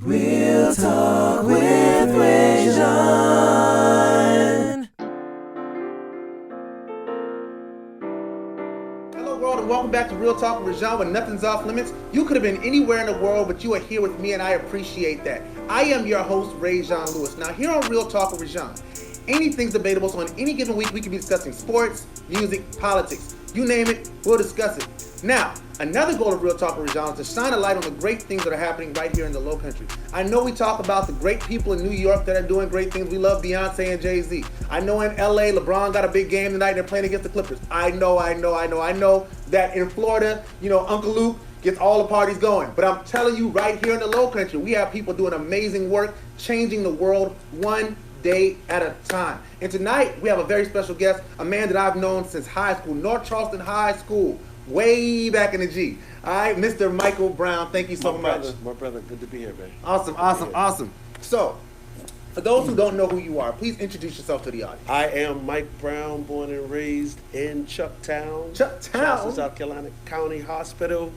Real Talk with Rajon. Hello world and welcome back to Real Talk with Rajon, where nothing's off limits. You could have been anywhere in the world, but you are here with me and I appreciate that. I am your host, Rajon Lewis. Now here on Real Talk with Rajon, anything's debatable, so on any given week we can be discussing sports, music, politics. You name it, we'll discuss it. Now, another goal of Real Talk with Rajon is to shine a light on the great things that are happening right here in the Low Country. I know we talk about the great people in New York that are doing great things. We love Beyonce and Jay-Z. I know in LA, LeBron got a big game tonight and they're playing against the Clippers. I know that in Florida, Uncle Luke gets all the parties going. But I'm telling you, right here in the Low Country, we have people doing amazing work, changing the world one day at a time. And tonight, we have a very special guest, a man that I've known since high school, North Charleston High School, way back in the G. All right, Mr. Michael Brown, thank you so much. My brother, good to be here, man. Awesome. So, for those who don't know who you are, please introduce yourself to the audience. I am Mike Brown, born and raised in Chucktown. Charleston, South Carolina. County Hospital.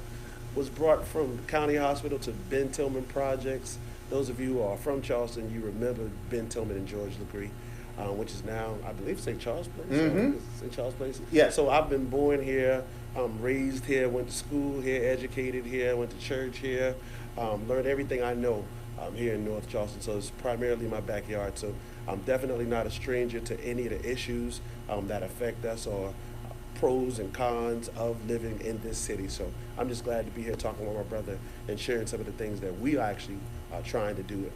Was brought from County Hospital to Ben Tillman Projects. Those of you who are from Charleston, you remember Ben Tillman and George LeGree, which is now, I believe, St. Charles Place. St. Charles Place. Yeah. So I've been born here, raised here, went to school here, educated here, went to church here, learned everything I know here in North Charleston. So it's primarily my backyard. So I'm definitely not a stranger to any of the issues that affect us or pros and cons of living in this city. So I'm just glad to be here talking with my brother and sharing some of the things that we are actually trying to do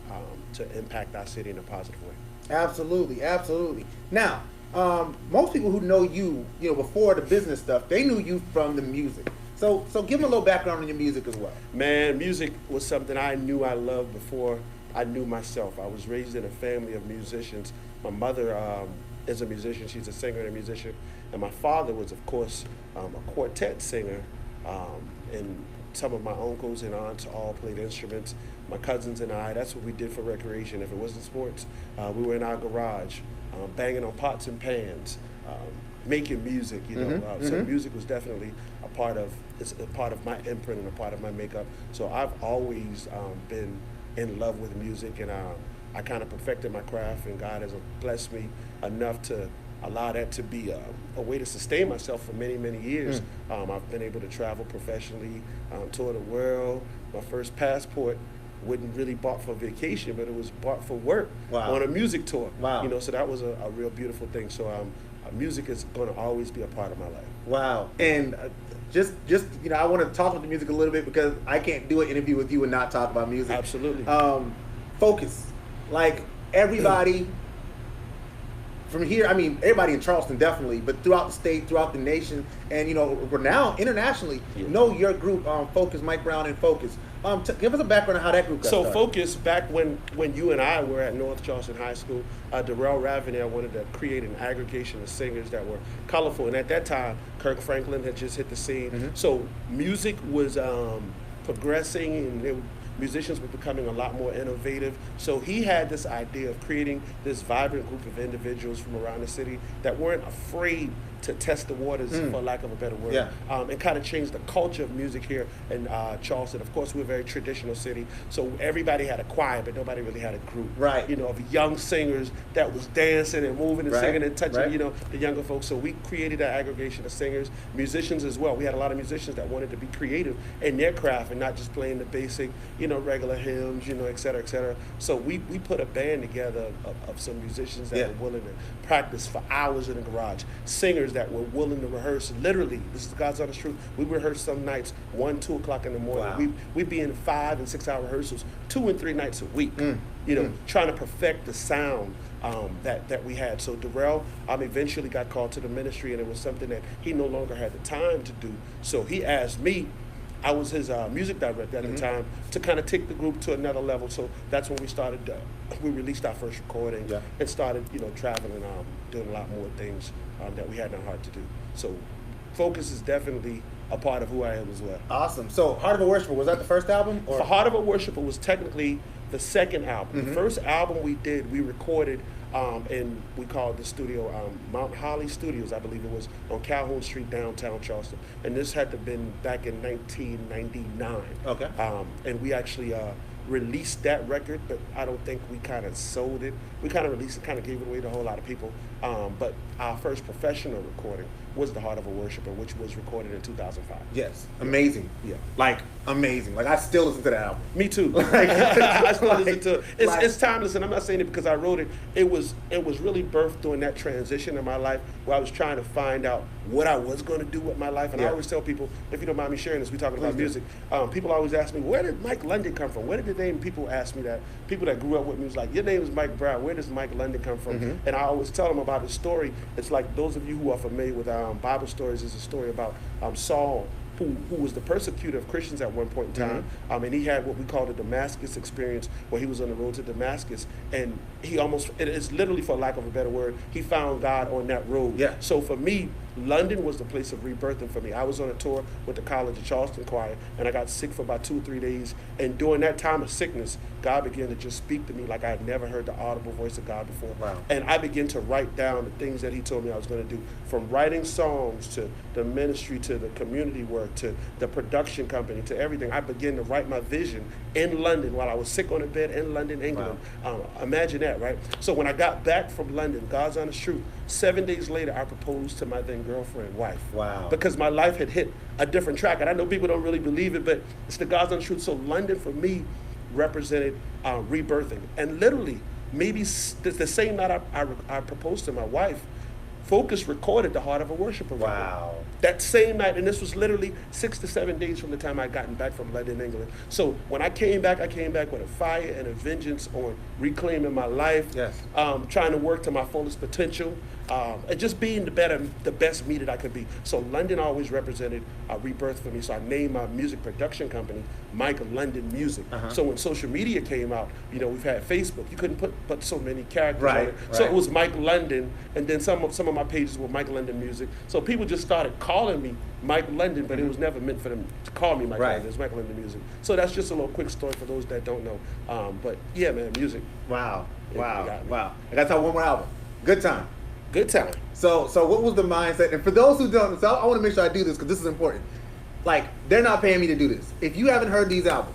to impact our city in a positive way. Absolutely. Now, most people who know you, before the business stuff, they knew you from the music. So give them a little background on your music as well. Man, music was something I knew I loved before I knew myself. I was raised in a family of musicians. My mother is a musician. She's a singer and a musician. And my father was, of course, a quartet singer. And some of my uncles and aunts all played instruments. My cousins and I, that's what we did for recreation. If it wasn't sports, we were in our garage, banging on pots and pans, making music, So music was definitely it's a part of my imprint and a part of my makeup. So I've always been in love with music, and I kind of perfected my craft, and God has blessed me enough to allow that to be a way to sustain myself for many, many years. I've been able to travel professionally, tour the world. My first passport wasn't really bought for vacation, but it was bought for work on a music tour. Wow. So that was a real beautiful thing. So music is going to always be a part of my life. Wow. And just I want to talk about the music a little bit because I can't do an interview with you and not talk about music. Absolutely. Focus. Like everybody from here, I mean, everybody in Charleston definitely, but throughout the state, throughout the nation, and renowned internationally, know your group, Focus, Mike Brown and Focus. Give us a background on how that group got started. Focus, back when you and I were at North Charleston High School, Darrell Ravenel wanted to create an aggregation of singers that were colorful, and at that time, Kirk Franklin had just hit the scene. So music was progressing, and musicians were becoming a lot more innovative. So he had this idea of creating this vibrant group of individuals from around the city that weren't afraid to test the waters, for lack of a better word, and kind of change the culture of music here in Charleston. Of course, we're a very traditional city, so everybody had a choir, but nobody really had a group. Right. Of young singers that was dancing and moving and singing and touching, the younger folks. So we created that aggregation of singers, musicians as well. We had a lot of musicians that wanted to be creative in their craft and not just playing the basic, regular hymns, et cetera, et cetera. So we put a band together of some musicians that were willing to practice for hours in the garage, singers that were willing to rehearse. Literally, this is God's honest truth. We rehearsed some nights 1, 2 o'clock in the morning. Wow. We'd be in 5 and 6 hour rehearsals 2 and 3 nights a week. Trying to perfect the sound that we had. So Darrell eventually got called to the ministry, and it was something that he no longer had the time to do. So he asked me. I was his music director at the time, to kind of take the group to another level. So that's when we started. We released our first recording and started, traveling, doing a lot more things that we had in our heart to do. So Focus is definitely a part of who I am as well. Awesome. So Heart of a Worshiper, was that the first album? Or? For Heart of a Worshiper was technically the second album. The first album we did, we recorded and we called the studio Mount Holly Studios, I believe it was, on Calhoun Street, downtown Charleston. And this had to have been back in 1999. Okay. And we actually released that record, but I don't think we kind of sold it. We kind of released it, kind of gave it away to a whole lot of people. But our first professional recording was The Heart of a Worshipper, which was recorded in 2005. Yes, amazing. Yeah. Like, amazing. Like, I still listen to that album. Me too. Like, I still listen like- to it. It's timeless, and I'm not saying it because I wrote it. It was really birthed during that transition in my life where I was trying to find out what I was going to do with my life. And I Yeah. always tell people, if you don't mind me sharing this, we're talking about Please do. music. People always ask me, where did Mike London come from? Where did the name? People ask me that. People that grew up with me was like, your name is Mike Brown. Where does Mike London come from? Mm-hmm. And I always tell them about the story. It's like those of you who are familiar with Bible stories. Is a story about Saul, who was the persecutor of Christians at one point in time. And he had what we call the Damascus experience, where he was on the road to Damascus, and he almost, it is literally, for lack of a better word, he found God on that road. Yeah. So for me, London was the place of rebirthing for me. I was on a tour with the College of Charleston choir, and I got sick for about 2 or 3 days. And during that time of sickness, God began to just speak to me like I had never heard the audible voice of God before. Wow. And I began to write down the things that he told me I was going to do, from writing songs to the ministry to the community work to the production company to everything. I began to write my vision in London while I was sick on a bed in London, England. Imagine that, right? So when I got back from London, God's honest truth, 7 days later, I proposed to my then girlfriend, wife. Wow. Because my life had hit a different track. And I know people don't really believe it, but it's the God's honest truth. So London for me represented rebirthing. And literally, maybe the same night I proposed to my wife, Focus recorded The Heart of a Worshipper. Wow. That same night, and this was literally 6 to 7 days from the time I'd gotten back from London, England. So when I came back with a fire and a vengeance on reclaiming my life, Yes. trying to work to my fullest potential, and just being the best me that I could be. So London always represented a rebirth for me. So I named my music production company Mike London Music. So when social media came out, we've had Facebook. You couldn't put so many characters on it. So it was Mike London, and then some of my pages were Mike London Music. So people just started calling me Mike London, but it was never meant for them to call me Mike London. It's Mike London Music. So that's just a little quick story for those that don't know. But yeah, man, music. Wow. Yeah, Wow. you got me. Wow. I got to tell one more album. Good Time. Good time. So what was the mindset? And for those who don't, so I want to make sure I do this because this is important. Like, they're not paying me to do this. If you haven't heard these albums,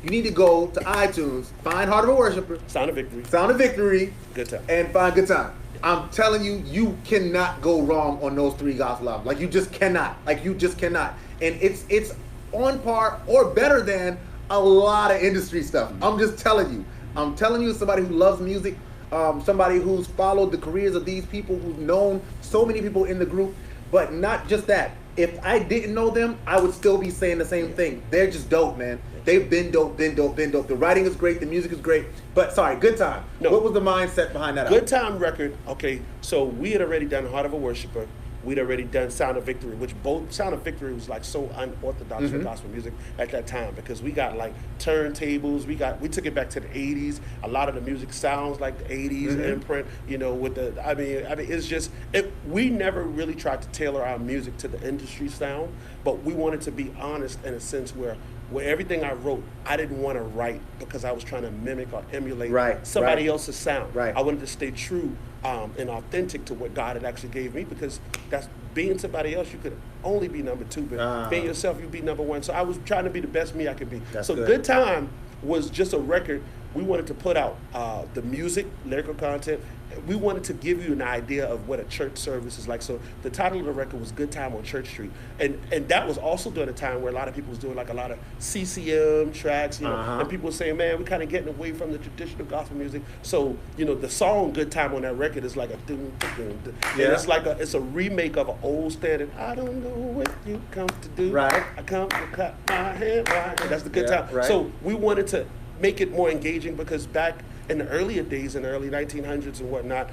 you need to go to iTunes, find Heart of a Worshipper, Sound of Victory. Sound of Victory, Good Time. and find Good Time. I'm telling you, you cannot go wrong on those 3 gospel albums. Like, you just cannot. And it's on par or better than a lot of industry stuff. I'm just telling you. I'm telling you, as somebody who loves music, somebody who's followed the careers of these people, who's known so many people in the group, but not just that. If I didn't know them, I would still be saying the same thing. They're just dope, man. They've been dope, been dope, been dope. The writing is great, the music is great. But sorry, Good Time. No. What was the mindset behind that album? Good Time record, okay, so we had already done Heart of a Worshipper. We'd already done Sound of Victory, which both Sound of Victory was like so unorthodox for gospel music at that time, because we got like turntables, we took it back to the 80s. A lot of the music sounds like the 80s imprint, with I mean it's just we never really tried to tailor our music to the industry sound, but we wanted to be honest in a sense where everything I wrote, I didn't want to write because I was trying to mimic or emulate somebody else's sound. Right. I wanted to stay true and authentic to what God had actually gave me, because that's being somebody else, you could only be number 2, but being yourself, you'd be number 1. So I was trying to be the best me I could be. That's so Good Time was just a record. We wanted to put out the music, lyrical content. We wanted to give you an idea of what a church service is like. So the title of the record was Good Time on Church Street. And that was also during a time where a lot of people was doing like a lot of CCM tracks, and people were saying, man, we're kind of getting away from the traditional gospel music. So, the song Good Time on that record is like a dun, dun, dun, dun. Yeah. And it's a remake of an old standard, I don't know what you come to do. Right. I come to cut my hair right. And that's the Good Time. Right. So we wanted to make it more engaging, because back in the earlier days, in the early 1900s and whatnot,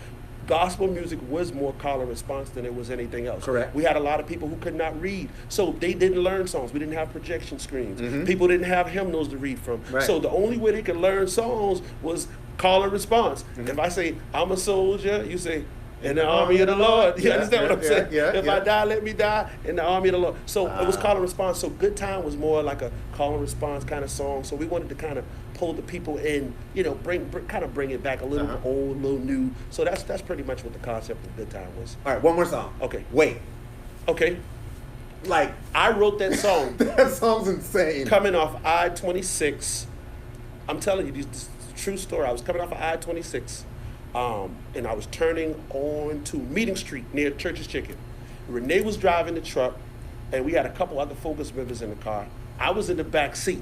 gospel music was more call and response than it was anything else. Correct. We had a lot of people who could not read, so they didn't learn songs. We didn't have projection screens. People didn't have hymnals to read from. Right. So the only way they could learn songs was call and response. If I say, I'm a soldier, you say, in the army of the Lord. You understand what I'm saying? If I die, let me die in the army of the Lord. So it was call and response. So Good Time was more like a call and response kind of song. So we wanted to kind of pull the people in, bring it back a little old, a little new. So that's pretty much what the concept of Good Time was. All right, one more song. Okay. Wait. Okay. Like, I wrote that song that song's insane. coming off I-26 I'm telling you, this is a true story. I was coming off of I-26, and I was turning on to Meeting Street near Church's Chicken. Renee was driving the truck, and we had a couple other Focus members in the car. I was in the back seat.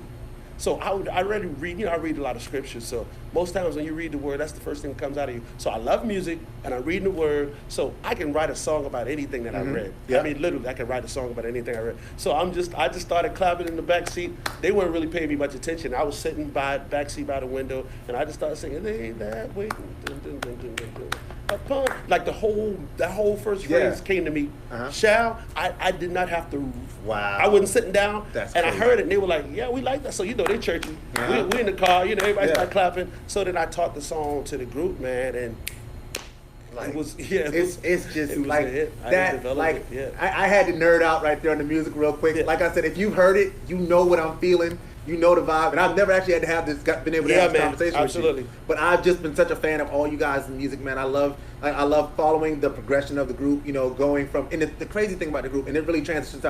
So I already read, I read a lot of scripture. So most times when you read the word, that's the first thing that comes out of you. So I love music, and I'm reading the word, so I can write a song about anything that I read. Yeah. I mean, literally, I can write a song about anything I read. So I just started clapping in the back seat. They weren't really paying me much attention. I was sitting back seat by the window, and I just started singing, "They that way." Dun, dun, dun, dun, dun, dun. Upon, like that whole first phrase came to me. Shall I did not have to. Wow. I wasn't sitting down, That's and crazy. I heard it, and they were like, "Yeah, we like that." So they churchy. We in the car, everybody started clapping. So then I taught the song to the group, man, and Like, it was it's just it was like a hit. I that. developed Like it, yeah. I had to nerd out right there on the music real quick. Yeah. Like I said, if you've heard it, you know what I'm feeling. You know the vibe, and I've never actually had to have this, been able to have this conversation absolutely. with you. But I've just been such a fan of all you guys in music, man. I love following the progression of the group. Going from, and the crazy thing about the group, and it really transitions to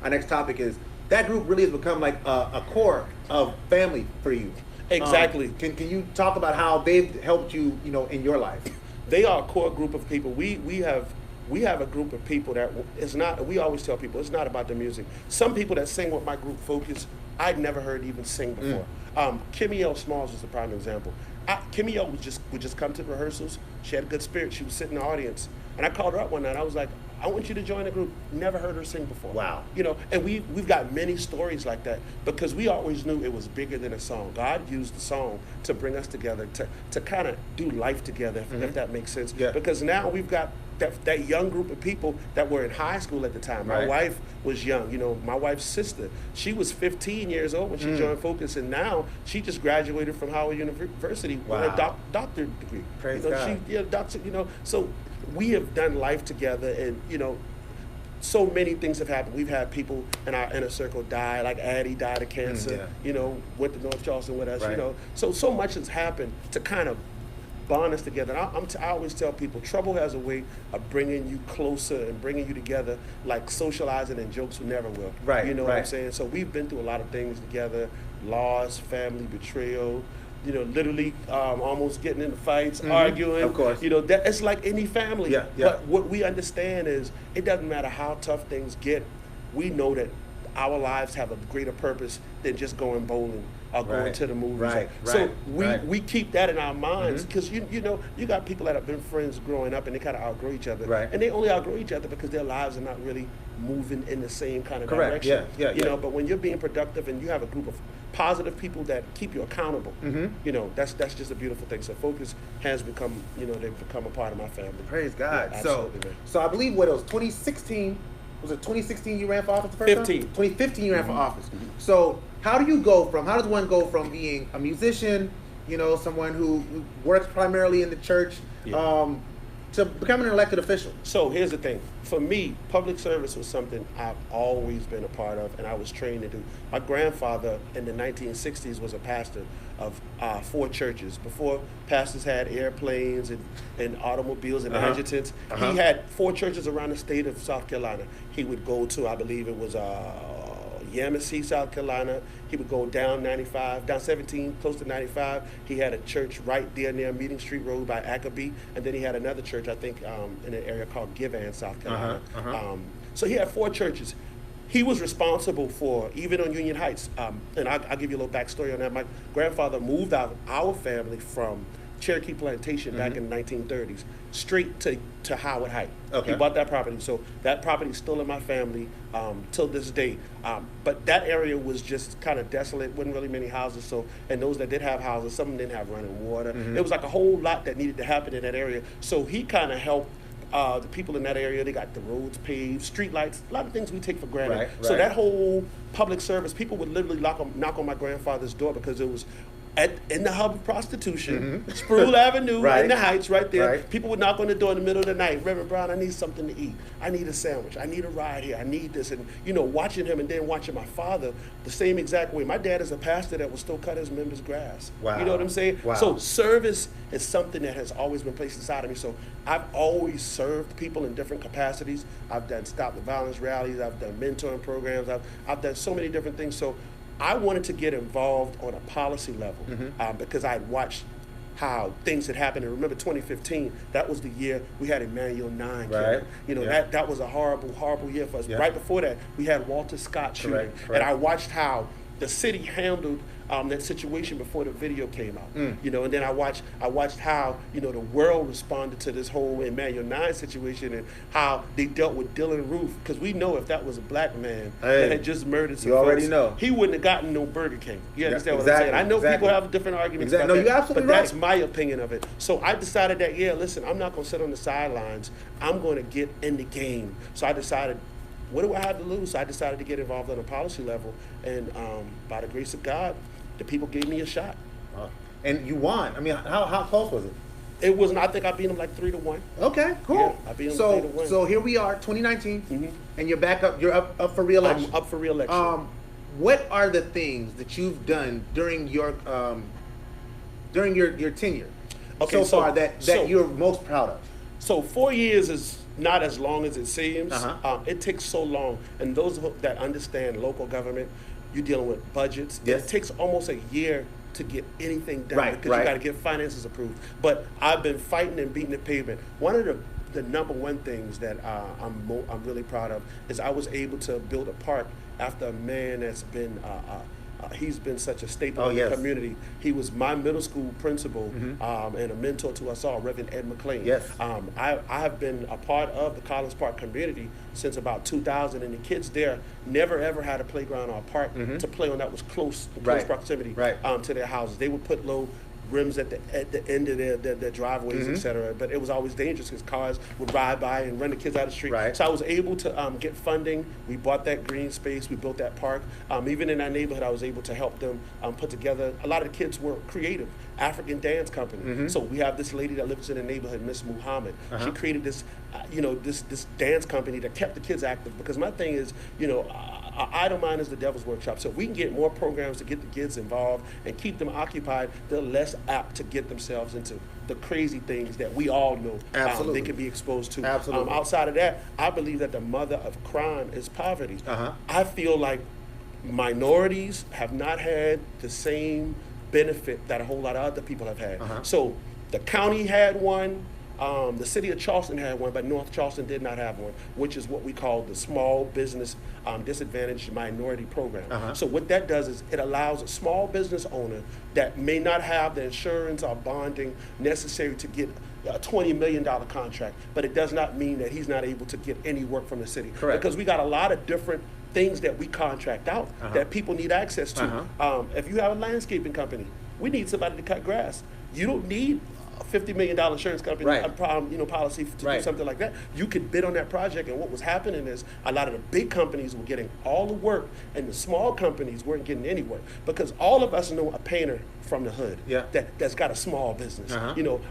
our next topic is that group really has become like a core of family for you. Exactly. Can you talk about how they've helped you, in your life? They are a core group of people. We have a group of people that it's not. We always tell people it's not about the music. Some people that sing with my group Focus, I'd never heard even sing before. Kimmy L. Smalls is a prime example. Kimmy L. would just come to rehearsals. She had a good spirit. She would sit in the audience, and I called her up one night. I was like, "I want you to join the group." Never heard her sing before. Wow. And we've got many stories like that because we always knew it was bigger than a song. God used the song to bring us together, to kind of do life together, if that makes sense. Yeah. Because now we've got that young group of people that were in high school at the time. My Right. wife was young. My wife's sister, she was 15 years old when she joined Focus, and now she just graduated from Howard University with her doctorate degree. Praise God. Doctor. So we have done life together, and so many things have happened. We've had people in our inner circle die, like Addie died of cancer. Went to North Charleston with us. Right. So much has happened to kind of bond us together. And I always tell people, trouble has a way of bringing you closer and bringing you together, like socializing and jokes never will. Right, You know what I'm right. saying? So we've been through a lot of things together: loss, family, betrayal. Literally almost getting into fights, arguing. Of course. That it's like any family. Yeah. But what we understand is it doesn't matter how tough things get. We know that our lives have a greater purpose than just going bowling or going Right. to the movies. Right. So Right. we keep that in our minds because you got people that have been friends growing up and they kind of outgrow each other. Right. And they only outgrow each other because their lives are not really moving in the same kind of Correct. direction. Yeah. But when you're being productive and you have a group of positive people that keep you accountable, that's just a beautiful thing. So Focus has become, they've become a part of my family. Praise God. Yeah, so absolutely, man. I believe what it was 2016. Was it 2016 you ran for office the first 15. time? 2015 you ran for office. So how does one go from being a musician, someone who works primarily in the church, Yeah. to becoming an elected official? So here's the thing. For me, public service was something I've always been a part of and I was trained to do. My grandfather in the 1960s was a pastor of 4 churches. Before pastors had airplanes and automobiles and adjutants, he had 4 churches around the state of South Carolina. He would go to, I believe it was Yamasee, South Carolina. He would go down 95, down 17, close to 95. He had a church right there near Meeting Street Road by Ackerby. And then he had another church, I think, in an area called Givan, South Carolina. So he had 4 churches. He was responsible for, even on Union Heights, and I'll give you a little backstory on that. My grandfather moved out our family from Cherokee Plantation back in the 1930s, straight to Howard Heights. Okay. He bought that property. So that property is still in my family till this day. But that area was just kind of desolate, wasn't really many houses. So, and those that did have houses, some of them didn't have running water. It was like a whole lot that needed to happen in that area. So he kind of helped the people in that area. They got the roads paved, street lights, a lot of things we take for granted. Right, So right. that whole public service, people would literally knock on my grandfather's door because it was in the hub of prostitution, Sproul Avenue Right. in the Heights right there. Right. People would knock on the door in the middle of the night. Reverend Brown, I need something to eat. I need a sandwich. I need a ride here. I need this. And, watching him and then watching my father the same exact way. My dad is a pastor that will still cut his members' grass. Wow. You know what I'm saying? Wow. So service is something that has always been placed inside of me. So I've always served people in different capacities. I've done Stop the Violence rallies. I've done mentoring programs. I've done so many different things. So I wanted to get involved on a policy level because I had watched how things had happened. And remember 2015, that was the year we had Emmanuel 9 killed. You know, that was a horrible year for us. Right before that, we had Walter Scott shooting. And I watched how the city handled that situation before the video came out. You know, and then I watched how, you know, the world responded to this whole Emmanuel 9 situation and how they dealt with Dylan Roof. Because we know if that was a black man that had just murdered some folks, he wouldn't have gotten no Burger King. You understand what I'm saying? I know people have different arguments about that, you're absolutely but that's my opinion of it. So I decided that, listen, I'm not going to sit on the sidelines. I'm going to get in the game. So I decided, what do I have to lose? So I decided to get involved on a policy level, and by the grace of God, the people gave me a shot. And you won. I mean, how close was it? It wasn't. I think I beat him like 3-1. Okay, cool. Yeah, I beat him 3-1. So here we are, 2019, and you're back up. You're up for re-election. I'm up for re-election. What are the things that you've done during your tenure so far that you're most proud of? So 4 years is not as long as it seems. It takes so long, and those that understand local government, you're dealing with budgets. It takes almost a year to get anything done because you got to get finances approved. But I've been fighting and beating the pavement. One of the number one things that I'm really proud of is I was able to build a park after a man that's been he's been such a staple in the community. He was my middle school principal and a mentor to us all, Reverend Ed McLean. I have been a part of the Collins Park community since about 2000, and the kids there never ever had a playground or a park to play on that was close proximity to their houses. They would put low rims at the end of their driveways, etc. But it was always dangerous because cars would ride by and run the kids out of the street. So I was able to get funding. We bought that green space. We built that park. Even in our neighborhood, I was able to help them put together. A lot of the kids were creative. African dance company. So we have this lady that lives in the neighborhood, Miss Muhammad. She created this, this dance company that kept the kids active. Because my thing is, idle mind is the devil's workshop. So if we can get more programs to get the kids involved and keep them occupied, they're less apt to get themselves into the crazy things that we all know they can be exposed to. Outside of that, I believe that the mother of crime is poverty. I feel like minorities have not had the same benefit that a whole lot of other people have had. So the county had one. The city of Charleston had one, but North Charleston did not have one, which is what we call the Small Business Disadvantaged Minority Program. So what that does is it allows a small business owner that may not have the insurance or bonding necessary to get a $20 million contract, but it does not mean that he's not able to get any work from the city. Because we got a lot of different things that we contract out that people need access to. If you have a landscaping company, we need somebody to cut grass. You don't need a $50 million insurance company policy to do something like that. You could bid on that project, and what was happening is a lot of the big companies were getting all the work, and the small companies weren't getting any work, because all of us know a painter from the hood that's got a small business.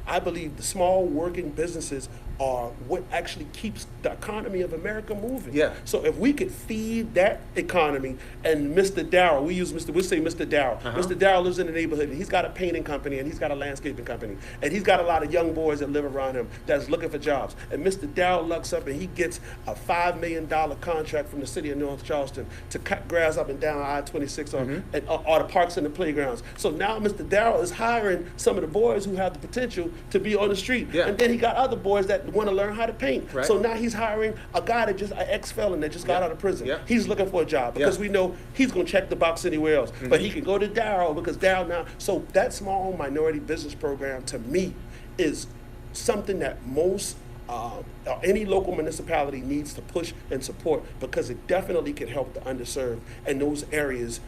I believe the small working businesses are what actually keeps the economy of America moving. So if we could feed that economy, and Mr. Darrell, we'll say Mr. Darrell. Mr. Darrell lives in the neighborhood, and he's got a painting company, and he's got a landscaping company, and he's got a lot of young boys that live around him that's looking for jobs. And Mr. Darrell lucks up and he gets a $5 million contract from the city of North Charleston to cut grass up and down I-26 or the parks and the playgrounds. So now Mr. Darrell is hiring some of the boys who have the potential to be on the street. And then he got other boys that want to learn how to paint. So now he's hiring a guy that an ex-felon that just got out of prison. He's looking for a job because we know he's going to check the box anywhere else. But he can go to Darrell because Darrell now. So that small minority business program to me is something that most any local municipality needs to push and support, because it definitely can help the underserved and those areas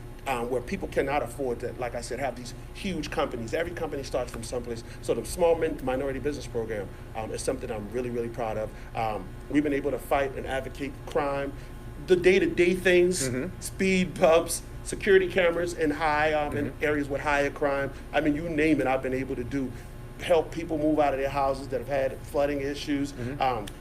where people cannot afford to, like I said, have these huge companies. Every company starts from someplace. So the small minority business program is something I'm really, really proud of. We've been able to fight and advocate crime, the day-to-day things, speed bumps, security cameras in in areas with higher crime. I mean, you name it, I've been able to do. Help people move out of their houses that have had flooding issues,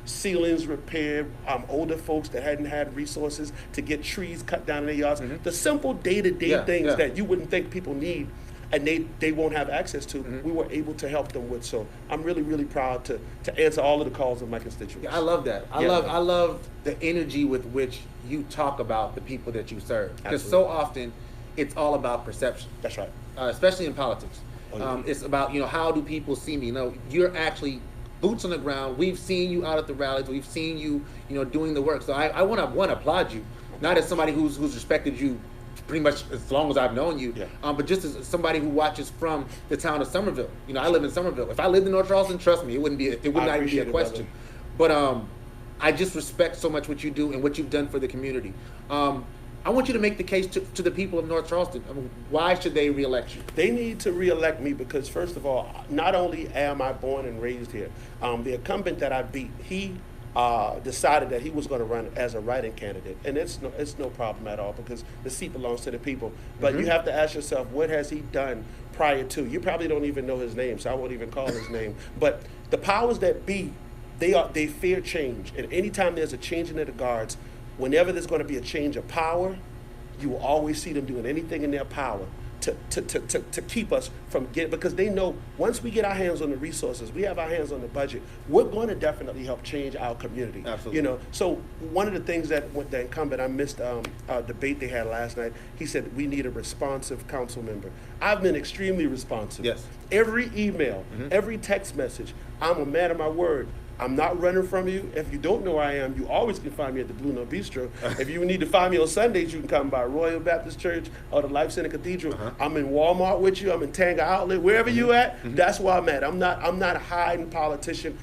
ceilings repaired, older folks that hadn't had resources to get trees cut down in their yards. The simple day-to-day things that you wouldn't think people need and they won't have access to, we were able to help them with. So I'm really, really proud to answer all of the calls of my constituents. I love that. I love the energy with which you talk about the people that you serve. Because so often it's all about perception. That's right. Especially in politics. Oh, yeah. It's about, how do people see me? You're actually boots on the ground. We've seen you out at the rallies. We've seen you, doing the work. So I want to applaud you, not as somebody who's respected you pretty much as long as I've known you, but just as somebody who watches from the town of Somerville. I live in Somerville. If I lived in North Charleston, trust me, it would not even be a question. But I just respect so much what you do and what you've done for the community. I want you to make the case to the people of North Charleston. Why should they reelect you? They need to reelect me because, first of all, not only am I born and raised here, the incumbent that I beat, he decided that he was going to run as a write-in candidate, and it's no problem at all because the seat belongs to the people. But you have to ask yourself, what has he done prior to? You probably don't even know his name, so I won't even call his name. But the powers that be, they fear change, and anytime there's a changing of the guards, whenever there's going to be a change of power, you will always see them doing anything in their power to keep us from getting, because they know once we get our hands on the resources, we have our hands on the budget, we're going to definitely help change our community. Absolutely. So one of the things that with the incumbent, I missed a debate they had last night. He said we need a responsive council member. I've been extremely responsive. Yes. Every email, every text message, I'm a man of my word. I'm not running from you. If you don't know where I am, you always can find me at the Blue Note Bistro. If you need to find me on Sundays, you can come by Royal Baptist Church or the Life Center Cathedral. I'm in Walmart with you. I'm in Tanga Outlet. Wherever you at, that's where I'm at. I'm not a hiding politician.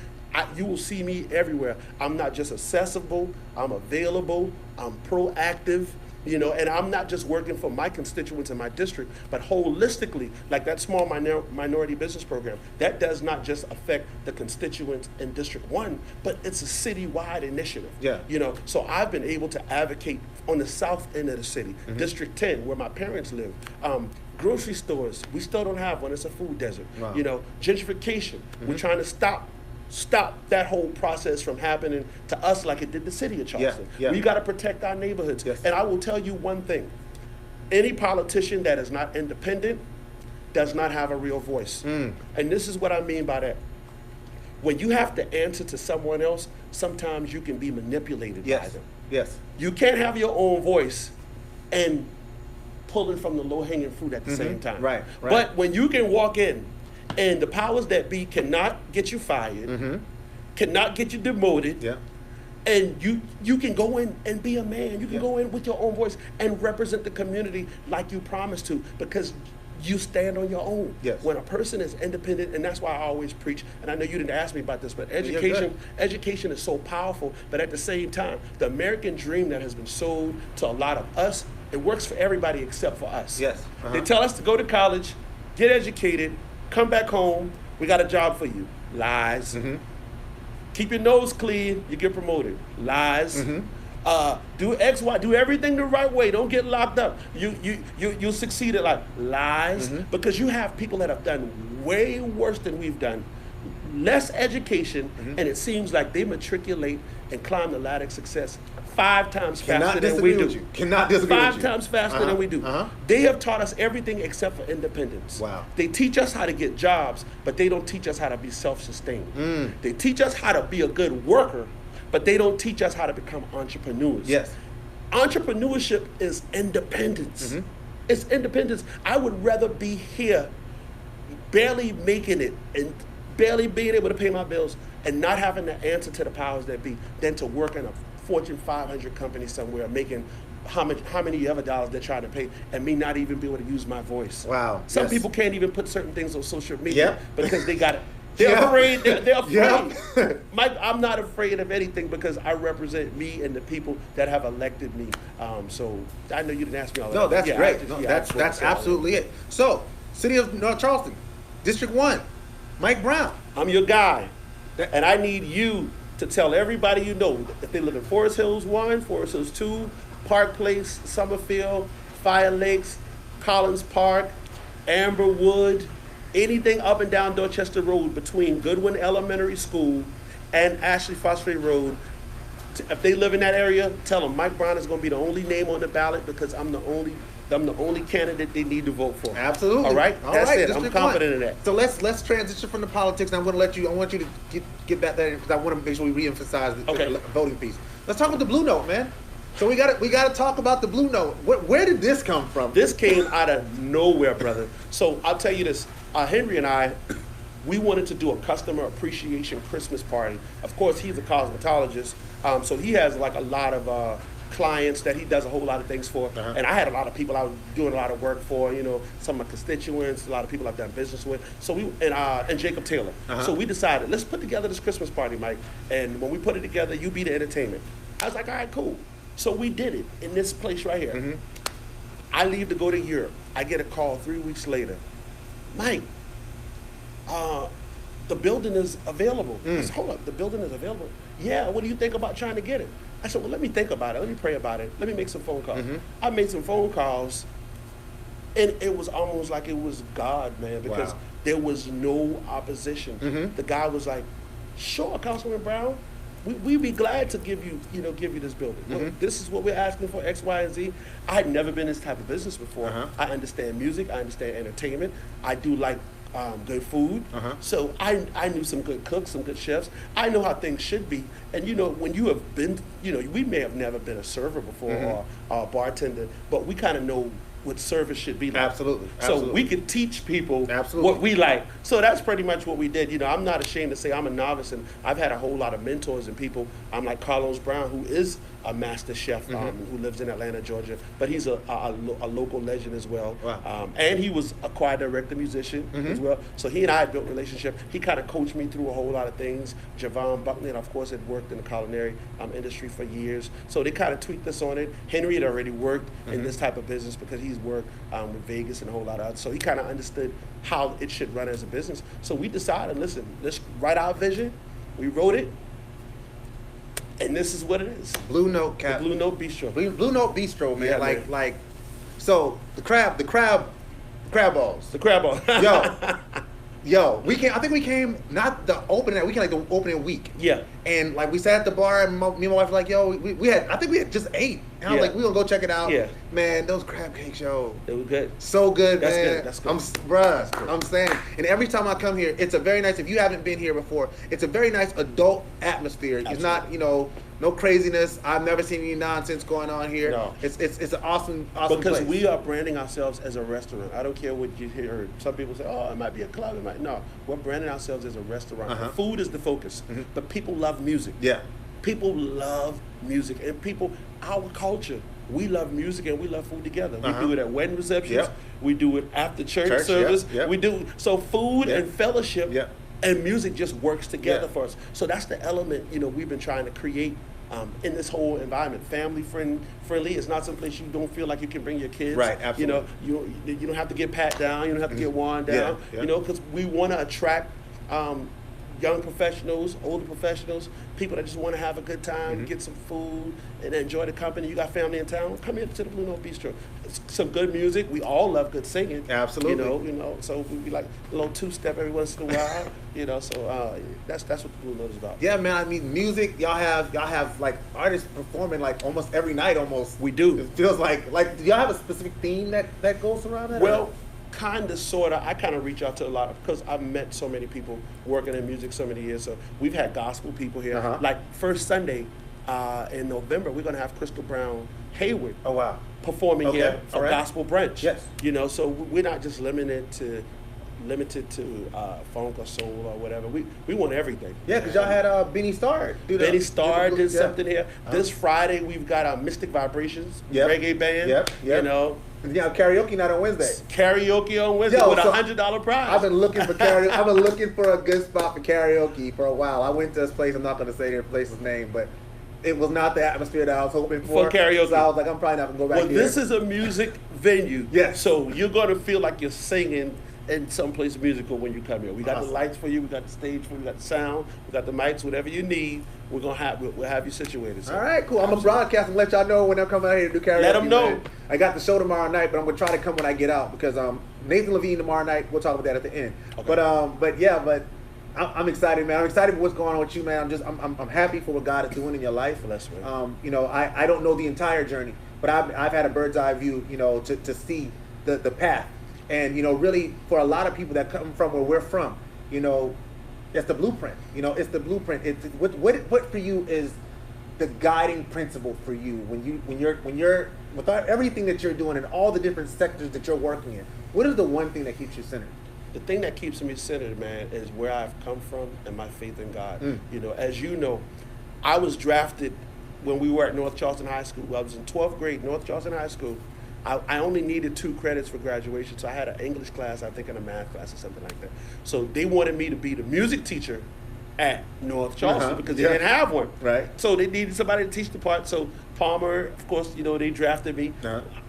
You will see me everywhere. I'm not just accessible. I'm available. I'm proactive. And I'm not just working for my constituents in my district, but holistically, like that small minority business program, that does not just affect the constituents in District 1, but it's a citywide initiative. Yeah. So I've been able to advocate on the south end of the city, District 10, where my parents live. Grocery stores, we still don't have one. It's a food desert. Wow. Gentrification, we're trying to stop that whole process from happening to us like it did the city of Charleston. We got to protect our neighborhoods. Yes. And I will tell you one thing. Any politician that is not independent does not have a real voice. And this is what I mean by that. When you have to answer to someone else, sometimes you can be manipulated by them. Yes. You can't have your own voice and pulling from the low-hanging fruit at the same time. Right. But when you can walk in and the powers that be cannot get you fired, cannot get you demoted, and you can go in and be a man. You can go in with your own voice and represent the community like you promised to, because you stand on your own. Yes. When a person is independent, and that's why I always preach, and I know you didn't ask me about this, but education is so powerful, but at the same time, the American dream that has been sold to a lot of us, it works for everybody except for us. Yes. They tell us to go to college, get educated, come back home, we got a job for you. Lies. Keep your nose clean, you get promoted. Lies. Do X, Y, do everything the right way. Don't get locked up. You'll succeed at life. Lies. Because you have people that have done way worse than we've done. Less education, and it seems like they matriculate and climb the ladder of success 5 times faster than we do. Cannot disagree with you. 5 times faster than we do. They have taught us everything except for independence. Wow. They teach us how to get jobs, but they don't teach us how to be self-sustained. They teach us how to be a good worker, but they don't teach us how to become entrepreneurs. Yes. Entrepreneurship is independence. It's independence. I would rather be here barely making it and barely being able to pay my bills and not having to answer to the powers that be than to work in a Fortune 500 company somewhere making how many other dollars they're trying to pay and me not even be able to use my voice. Wow. Some Yes. people can't even put certain things on social media because they got it. Yeah. They're afraid. They're afraid. Yeah. I'm not afraid of anything because I represent me and the people that have elected me. So I know you didn't ask me all that. No, that's Yeah, great. I just- No, yeah, I that's just wanted to say all that. absolutely it. So, City of North Charleston, District 1, Mike Brown. I'm your guy, and I need you to tell everybody you know if they live in Forest Hills 1, Forest Hills 2, Park Place, Summerfield, Fire Lakes, Collins Park, Amberwood, anything up and down Dorchester Road between Goodwin Elementary School and Ashley Phosphate Road. If they live in that area, tell them Mike Brown is going to be the only name on the ballot because I'm the only candidate they need to vote for. Absolutely. All right? All That's right, it. District I'm confident in that. So let's transition from the politics. And I want you to get back there because I want to make sure we reemphasize the Okay. voting piece. Let's talk about the Blue Note, man. So we gotta talk about the Blue Note. Where did this come from? This came out of nowhere, brother. So I'll tell you this. Henry and I, we wanted to do a customer appreciation Christmas party. Of course, he's a cosmetologist, so he has like a lot of clients that he does a whole lot of things for. Uh-huh. And I had a lot of people I was doing a lot of work for, you know, some of my constituents, a lot of people I've done business with. So and Jacob Taylor. Uh-huh. So we decided, let's put together this Christmas party, Mike. And when we put it together, you be the entertainment. I was like, all right, cool. So we did it in this place right here. Mm-hmm. I leave to go to Europe. I get a call 3 weeks later. Mike, the building is available. I said, hold up, the building is available? Yeah, what do you think about trying to get it? I said, well, let me think about it. Let me pray about it. Let me make some phone calls. Mm-hmm. I made some phone calls, and it was almost like it was God, man, because Wow. there was no opposition. Mm-hmm. The guy was like, sure, Councilman Brown, we'd be glad to give you this building. Look, Mm-hmm. this is what we're asking for, X, Y, and Z. I had never been in this type of business before. Uh-huh. I understand music. I understand entertainment. I do like good food. Uh-huh. So I knew some good cooks, some good chefs. I know how things should be. And, you know, when you have been, you know, we may have never been a server before or a bartender, but we kind of know what service should be like. Absolutely. So Absolutely. we could teach people Absolutely. what we like. So that's pretty much what we did. You know, I'm not ashamed to say I'm a novice, and I've had a whole lot of mentors and people. I'm like Carlos Brown, who is a master chef who lives in Atlanta, Georgia, but he's a local legend as well. Wow. And he was a choir director, musician as well. So he and I had built a relationship. He kind of coached me through a whole lot of things. Javon Buckley, and of course, had worked in the culinary industry for years. So they kind of tweaked us on it. Henry had already worked in this type of business because he's worked with Vegas and a whole lot of others. So he kind of understood how it should run as a business. So we decided, listen, let's write our vision. We wrote it. And this is what it is. Blue Note The Cap. Blue Note Bistro. Blue Note Bistro, man. Yeah, like man. so the crab balls. The crab ball. Yo, we came. I think we came not the opening. We came like the opening week. Yeah. And like we sat at the bar, and me and my wife were like, "Yo, we had. I think we had just ate." And I was Yeah. like, "We gonna go check it out." Yeah. Man, those crab cakes, yo, It was good. so good, That's man. good, that's good. Bruh, I'm saying. And every time I come here, it's a very nice. If you haven't been here before, it's a very nice adult atmosphere. It's Absolutely. not, you know, no craziness. I've never seen any nonsense going on here. No. It's an awesome Because place. we are branding ourselves as a restaurant. I don't care what you hear. Some people say, oh, it might be a club. It might. No, we're branding ourselves as a restaurant. Uh-huh. The food is the focus. But people love music. Yeah. People love music. And people, our culture, we love music and we love food together. We Uh-huh. do it at wedding receptions. Yep. We do it after church Church, service. yep, yep. We do. So food Yep. and fellowship Yep. and music just works together Yeah. for us. So that's the element, you know, we've been trying to create in this whole environment. Family friendly. It's not some place you don't feel like you can bring your kids. Right, absolutely. You know, you don't have to get pat down. You don't have to get worn down. Yeah, yeah. You know, because we want to attract young professionals, older professionals, people that just want to have a good time, get some food, and enjoy the company. You got family in town, come here to the Blue Note Bistro. It's some good music. We all love good singing. Absolutely. You know. So we be like a little two-step every once in a while. You know, so that's what the Blue Note is about. Yeah, man. I mean, music. Y'all have like artists performing like almost every night, almost. We do. It feels like do y'all have a specific theme that goes around that? Well, kind of, sort of. I kind of reach out to a lot of, because I've met so many people working in music so many years. So we've had gospel people here. Uh-huh. Like first Sunday in November, we're going to have Crystal Brown Hayward Oh wow. performing Okay, here for all right. gospel brunch. Yes. You know, so we're not just limited to funk or soul or whatever. We want everything. Yeah, because y'all had Benny Starr. Benny Starr did yeah. something here. This Friday we've got Mystic Vibrations Yep. reggae band. Yep, yep. You know, Yeah, karaoke night on Wednesday. karaoke on Wednesday Yo, with so $100 prize. I've been looking for karaoke. I've been looking for a good spot for karaoke for a while. I went to this place. I'm not going to say their place's name, but it was not the atmosphere that I was hoping for. For karaoke. So I was like, I'm probably not going to go back Well, here. this is a music venue. Yes. So you're going to feel like you're singing in someplace musical when you come here. We got Awesome. the lights for you. We got the stage for you. We got the sound. We got the mics. Whatever you need, we'll have you situated. So. All right, cool. I'm a broadcast and let y'all know when I'm coming out here to do karaoke. Let 'em know. Man. I got the show tomorrow night, but I'm gonna try to come when I get out because Nathan Levine tomorrow night. We'll talk about that at the end. Okay. But I'm excited, man. I'm excited for what's going on with you, man. I'm happy for what God is doing in your life. Bless, man. You know, I don't know the entire journey, but I've had a bird's eye view, you know, to see the path. And, you know, really for a lot of people that come from where we're from, you know, it's the blueprint. You know, it's the blueprint. What for you is the guiding principle for you when you're with everything that you're doing and all the different sectors that you're working in? What is the one thing that keeps you centered? The thing that keeps me centered, man, is where I've come from and my faith in God. You know, as you know, I was drafted when we were at North Charleston High School. I was in 12th grade, North Charleston High School. I only needed 2 credits for graduation, so I had an English class, I think, and a math class or something like that. So they wanted me to be the music teacher at North Charleston because they didn't have one. Right. So they needed somebody to teach the part. So Palmer, of course, you know, they drafted me.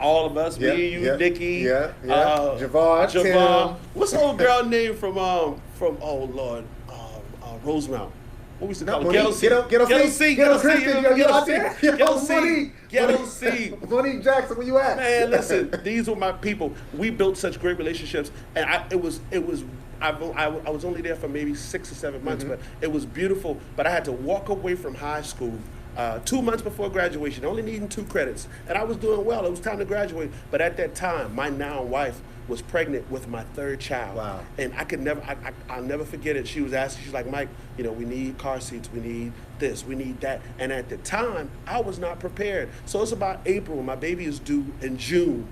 All of us, me, you, Nikki, Javon, Tim. What's the old girl name from oh Lord, Rosemount? What we used to call it? Ghetto C. Monique Jackson, where you at? Man, listen, these were my people. We built such great relationships, and I was only there for maybe 6 or 7 months, but it was beautiful. But I had to walk away from high school 2 months before graduation, only needing 2 credits, and I was doing well. It was time to graduate, but at that time, my now wife was pregnant with my 3rd child. Wow. And I'll never forget it. She was asking, she's like, Mike, you know, we need car seats, we need this, we need that. And at the time, I was not prepared. So it's about April, my baby is due in June.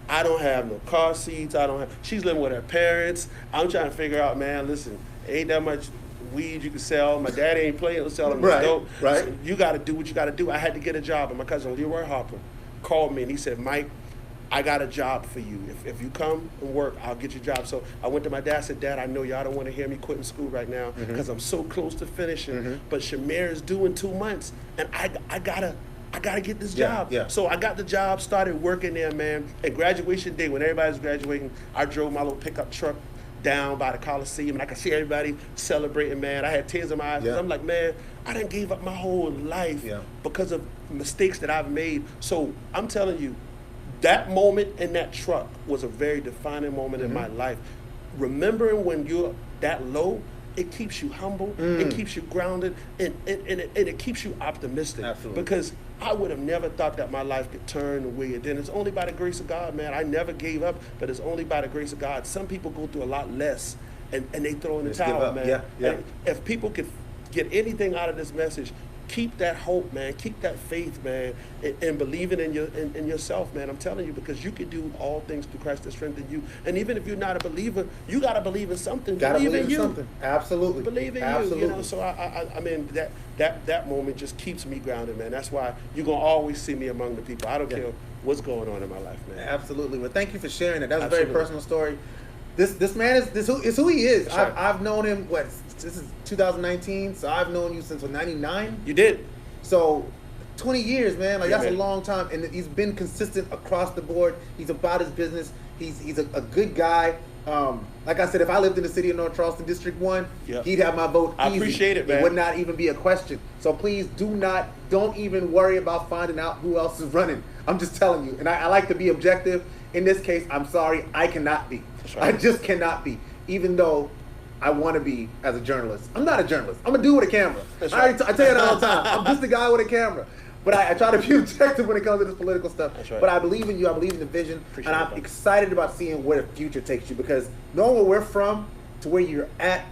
I don't have no car seats, she's living with her parents. I'm trying to figure out, man, listen, ain't that much weed you can sell. My daddy ain't playing, let's sell him dope. Right. So you gotta do what you gotta do. I had to get a job, and my cousin Leroy Harper called me and he said, Mike, I got a job for you. If you come and work, I'll get you a job. So I went to my dad, said, Dad, I know y'all don't want to hear me quitting school right now because I'm so close to finishing, but Shamir is due in 2 months, and I gotta get this job. So I got the job, started working there, man. And graduation day, when everybody was graduating, I drove my little pickup truck down by the Coliseum, and I could see everybody celebrating, man. I had tears in my eyes. I'm like, man, I done gave up my whole life because of mistakes that I've made. So I'm telling you, that moment in that truck was a very defining moment in my life. Remembering when you're that low, it keeps you humble, it keeps you grounded, and it keeps you optimistic. Absolutely. Because I would have never thought that my life could turn the way it did. It's only by the grace of God, man. I never gave up, but it's only by the grace of God. Some people go through a lot less, and they throw in the towel, man. And if people could get anything out of this message, keep that hope, man. Keep that faith, man, and believing in yourself, man. I'm telling you, because you can do all things through Christ that strengthens you. And even if you're not a believer, you gotta believe in something. Believe in you. Something. Absolutely. Believe in you. You know. So I mean that moment just keeps me grounded, man. That's why you're gonna always see me among the people. I don't care what's going on in my life, man. Absolutely. Well, thank you for sharing it. That's a very personal story. This man is who he is. Sure. I've known him. This is 2019, so I've known you since '99. You did. So 20 years, man. Like that's man. a long time, and he's been consistent across the board. He's about his business. He's a good guy. Like I said, if I lived in the city of North Charleston, District 1, he'd have my vote easy. I appreciate it, man. It would not even be a question. So please don't even worry about finding out who else is running. I'm just telling you. And I like to be objective. In this case, I'm sorry, I cannot be. Right. I just cannot be, even though I want to be as a journalist. I'm not a journalist. I'm a dude with a camera. That's right. right. I tell you that all the time. I'm just a guy with a camera. But I try to be objective when it comes to this political stuff. That's right. But I believe in you. I believe in the vision. And I'm excited about seeing where the future takes you, because knowing where we're from to where you're at,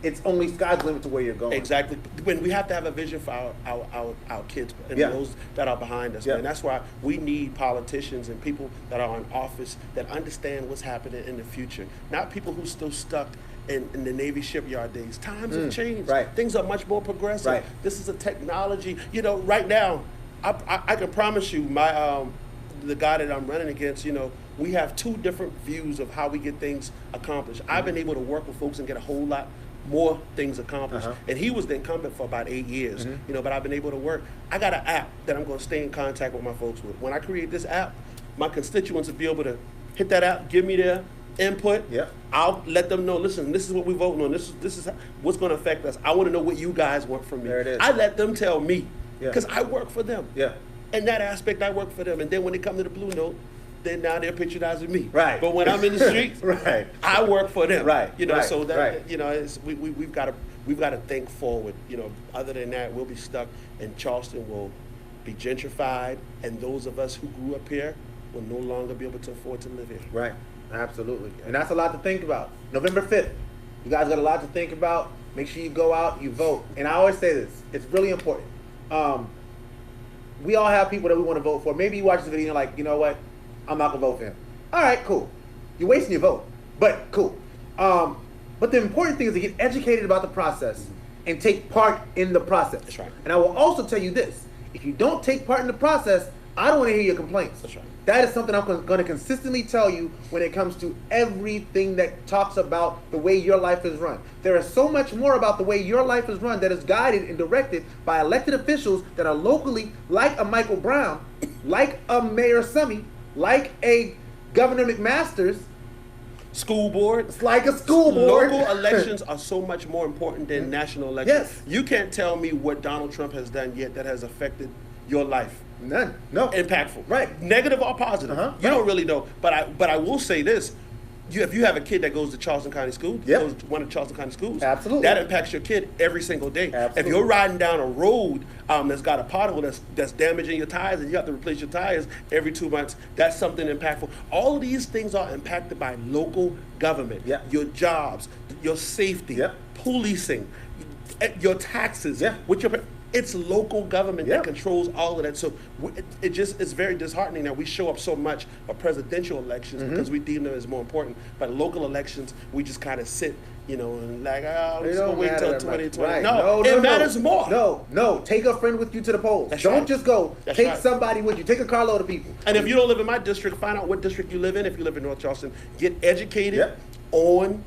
it's only sky's the limit to where you're going. Exactly. When we have to have a vision for our kids and those that are behind us, man. That's why we need politicians and people that are in office that understand what's happening in the future. Not people who still stuck in the Navy shipyard days. Times have changed. Right. Things are much more progressive. Right. This is a technology. You know, right now, I can promise you, the guy that I'm running against, you know, we have 2 different views of how we get things accomplished. I've been able to work with folks and get a whole lot more things accomplished. And he was the incumbent for about 8 years, you know, but I've been able to work. I got an app that I'm going to stay in contact with my folks with. When I create this app, my constituents will be able to hit that app, give me their input. I'll let them know, listen, this is what we're voting on. This is what's going to affect us. I want to know what you guys want from me. There it is. I let them tell me, because I work for them. In that aspect, I work for them. And then when they come to the Blue Note, then now they're patronizing me. Right. But when I'm in the streets, I work for them. Right. You know, so that right. you know, we've got to think forward. You know, other than that, we'll be stuck, and Charleston will be gentrified, and those of us who grew up here will no longer be able to afford to live here. Right. Absolutely. And that's a lot to think about. November 5th. You guys got a lot to think about. Make sure you go out, you vote. And I always say this, it's really important. we all have people that we want to vote for. Maybe you watch this video and you're like, you know what? I'm not going to vote for him. All right, cool. You're wasting your vote, but cool. But the important thing is to get educated about the process and take part in the process. That's right. And I will also tell you this. If you don't take part in the process, I don't want to hear your complaints. That's right. That is something I'm going to consistently tell you when it comes to everything that talks about the way your life is run. There is so much more about the way your life is run that is guided and directed by elected officials that are locally, like a Michael Brown, like a Mayor Summy, like a Governor McMaster's. School board. It's like a school board. Local elections are so much more important than national elections. Yes. You can't tell me what Donald Trump has done yet that has affected your life. None. No. Impactful. Right. Negative or positive. You don't really know. But I will say this. If you have a kid that goes to Charleston County School, goes to one of the Charleston County schools, absolutely, that impacts your kid every single day. Absolutely. If you're riding down a road that's got a pothole that's damaging your tires and you have to replace your tires every 2 months, that's something impactful. All of these things are impacted by local government. Your jobs, your safety, policing, your taxes, it's local government that controls all of that. So it's very disheartening that we show up so much for presidential elections because we deem them as more important. But local elections, we just kind of sit, and like, let's go wait until 2020. Right. No, it matters more. No. Take a friend with you to the polls. Don't just go. Take somebody with you. Take a carload of people. And if you don't live in my district, find out what district you live in. If you live in North Charleston, get educated on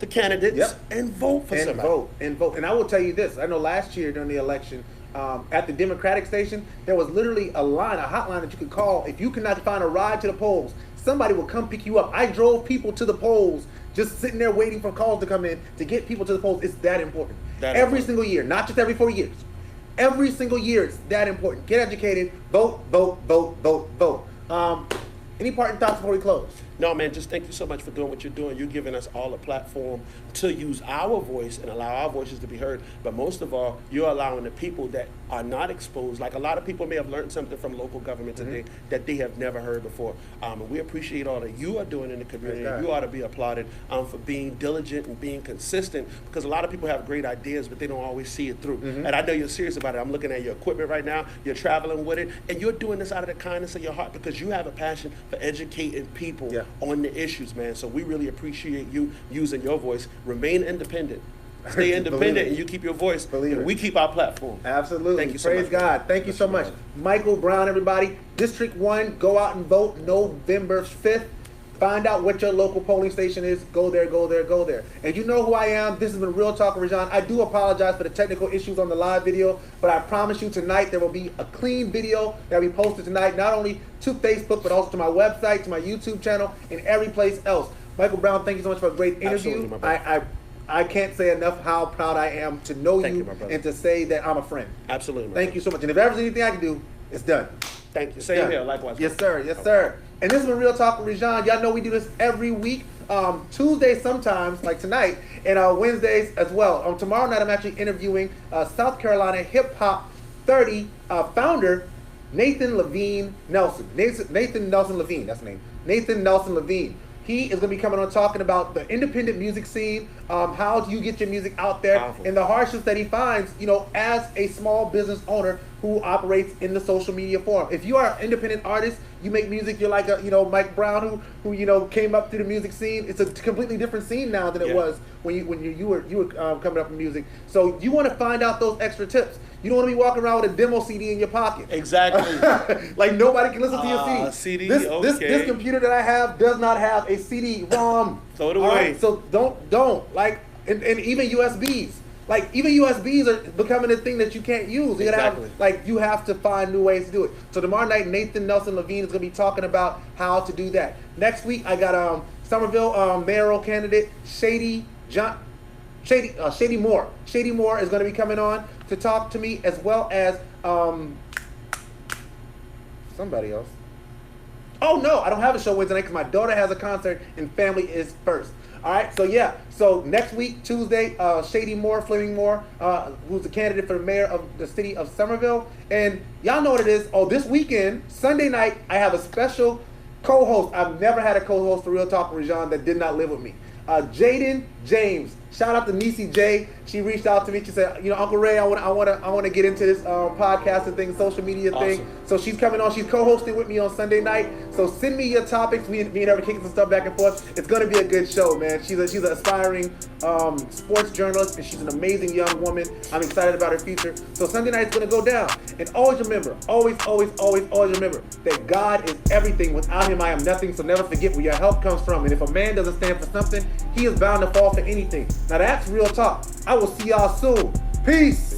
the candidates and vote for somebody. And vote. And I will tell you this. I know last year during the election, at the Democratic station, there was literally a hotline that you could call. If you could not find a ride to the polls, somebody will come pick you up. I drove people to the polls, just sitting there waiting for calls to come in to get people to the polls. It's that important. Every single year, not just every 4 years. Every single year, it's that important. Get educated. Vote. Any parting thoughts before we close? No, man, just thank you so much for doing what you're doing. You're giving us all a platform to use our voice and allow our voices to be heard. But most of all, you're allowing the people that are not exposed, like a lot of people may have learned something from local government today that they have never heard before. And we appreciate all that you are doing in the community. You ought to be applauded for being diligent and being consistent, because a lot of people have great ideas, but they don't always see it through. And I know you're serious about it. I'm looking at your equipment right now. You're traveling with it, and you're doing this out of the kindness of your heart because you have a passion for educating people on the issues, man. So we really appreciate you using your voice. Remain independent. Stay independent, and you keep your voice. And we keep our platform. Absolutely. Thank you so Praise much. God. Thank you so much. Michael Brown, everybody. District 1, go out and vote November 5th. Find out what your local polling station is. Go there. And you know who I am. This has been Real Talk with Rajon. I do apologize for the technical issues on the live video, but I promise you tonight there will be a clean video that will be posted tonight, not only to Facebook, but also to my website, to my YouTube channel, and every place else. Michael Brown, thank you so much for a great interview. I can't say enough how proud I am to know you and to say that I'm a friend. Absolutely. Thank you so much. And if there's anything I can do, it's done. Thank you. Same here. Likewise. Yes, sir. Yes, sir. And this is Real Talk with Rajon. Y'all know we do this every week. Tuesdays sometimes, like tonight, and Wednesdays as well. Tomorrow night I'm actually interviewing South Carolina Hip Hop 30 founder Nathan Levine Nelson. Nathan Nelson Levine, that's the name. Nathan Nelson Levine. He is going to be coming on talking about the independent music scene, how do you get your music out there, and the hardships that he finds, as a small business owner who operates in the social media forum. If you are an independent artist, you make music, you're like a, Mike Brown who came up through the music scene. It's a completely different scene now than it was when you were coming up in music. So you want to find out those extra tips. You don't want to be walking around with a demo CD in your pocket. Exactly. Like nobody can listen to your CD. This computer that I have does not have a CD-ROM. Throw it away. Right? So don't like, and even USBs. Like even USBs are becoming a thing that you can't use. You you have to find new ways to do it. So tomorrow night, Nathan Nelson Levine is going to be talking about how to do that. Next week, I got Somerville mayoral candidate Shady Moore. Shady Moore is going to be coming on to talk to me, as well as somebody else. Oh no, I don't have a show Wednesday night because my daughter has a concert and family is first. All right, so next week, Tuesday, Shady Moore, Fleming Moore, who's the candidate for the mayor of the city of Somerville. And y'all know what it is. Oh, this weekend, Sunday night, I have a special co-host. I've never had a co-host for Real Talk with Rajon that did not live with me. Jaden James, Shout out to Niecy J. She reached out to me. She said, Uncle Ray, I want to get into this podcasting thing, social media thing. So she's coming on. She's co-hosting with me on Sunday night. So send me your topics. Me and her kicking some stuff back and forth. It's gonna be a good show, man. She's an aspiring sports journalist, and she's an amazing young woman. I'm excited about her future. So Sunday night is gonna go down. And always remember, always remember that God is everything. Without Him, I am nothing. So never forget where your help comes from. And if a man doesn't stand for something, he is bound to fall for anything. Now that's real talk. I will see y'all soon. Peace.